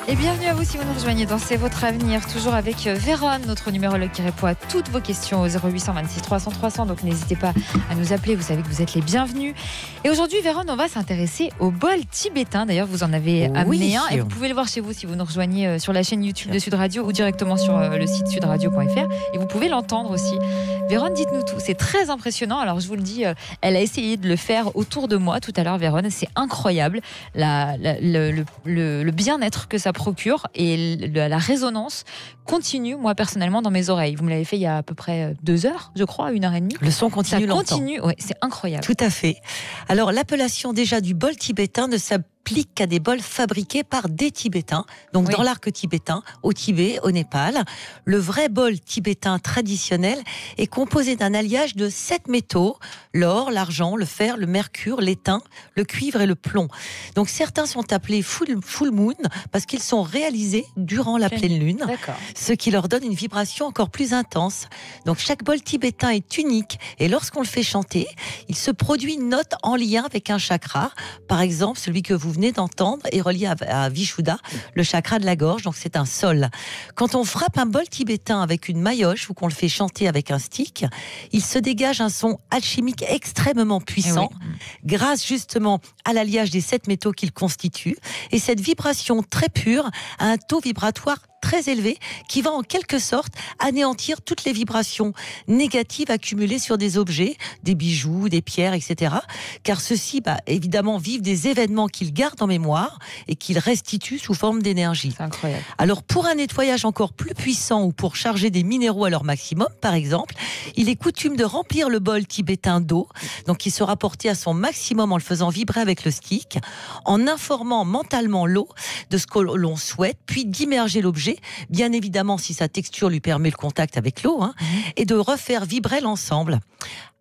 Et bienvenue à vous si vous nous rejoignez dans C'est votre avenir, toujours avec Vérone, notre numérologue qui répond à toutes vos questions au 0800 26 300 300. Donc n'hésitez pas à nous appeler, vous savez que vous êtes les bienvenus. Et aujourd'hui, Vérone, on va s'intéresser au bol tibétain. D'ailleurs, vous en avez amené un et vous pouvez le voir chez vous si vous nous rejoignez sur la chaîne YouTube de Sud Radio ou directement sur le site sudradio.fr. Et vous pouvez l'entendre aussi. Vérone, dites-nous tout. C'est très impressionnant. Alors je vous le dis, elle a essayé de le faire autour de moi tout à l'heure, Vérone. C'est incroyable le bien-être que ça procure et la résonance continue, moi personnellement, dans mes oreilles. Vous me l'avez fait il y a à peu près 2 heures, je crois, 1h30. Le son continue longtemps. Ça continue, ouais, c'est incroyable. Tout à fait. Alors l'appellation déjà du bol tibétain ne s'applique qu'à des bols fabriqués par des Tibétains, donc dans l'arc tibétain, au Tibet, au Népal. Le vrai bol tibétain traditionnel est composé d'un alliage de 7 métaux, l'or, l'argent, le fer, le mercure, l'étain, le cuivre et le plomb. Donc certains sont appelés full moon parce qu'ils sont réalisés durant la pleine lune, ce qui leur donne une vibration encore plus intense. Donc chaque bol tibétain est unique et lorsqu'on le fait chanter, il se produit une note en lien avec un chakra. Par exemple, celui que vous venez d'entendre est relié à Vishuddha, le chakra de la gorge, donc c'est un sol. Quand on frappe un bol tibétain avec une maillotche ou qu'on le fait chanter avec un stick, il se dégage un son alchimique extrêmement puissant, grâce justement à l'alliage des 7 métaux qu'il constitue. Et cette vibration très pure a un taux vibratoire très élevé qui va en quelque sorte anéantir toutes les vibrations négatives accumulées sur des objets, des bijoux, des pierres, etc. Car ceux-ci, évidemment, vivent des événements qu'ils gardent en mémoire et qu'ils restituent sous forme d'énergie. C'est incroyable. Alors, pour un nettoyage encore plus puissant ou pour charger des minéraux à leur maximum, par exemple, il est coutume de remplir le bol tibétain d'eau, donc il sera porté à son maximum en le faisant vibrer avec le stick, en informant mentalement l'eau de ce que l'on souhaite, puis d'immerger l'objet, bien évidemment si sa texture lui permet le contact avec l'eau, et de refaire vibrer l'ensemble.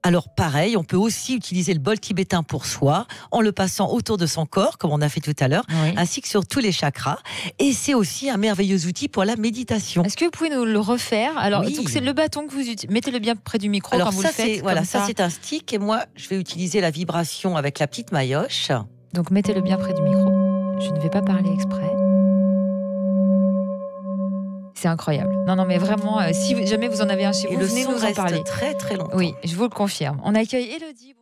Alors pareil, on peut aussi utiliser le bol tibétain pour soi, en le passant autour de son corps, comme on a fait tout à l'heure, ainsi que sur tous les chakras. Et c'est aussi un merveilleux outil pour la méditation. Est-ce que vous pouvez nous le refaire? Alors, donc c'est le bâton que vous utilisez. Mettez-le bien près du micro. Alors quand vous le faites. ça c'est un stick, et moi je vais utiliser la vibration avec la petite maillotche. Donc mettez-le bien près du micro. Je ne vais pas parler exprès. C'est incroyable. Non, mais vraiment, si jamais vous en avez un chez vous, venez nous en parler. Très très longtemps. Oui, je vous le confirme. On accueille Élodie.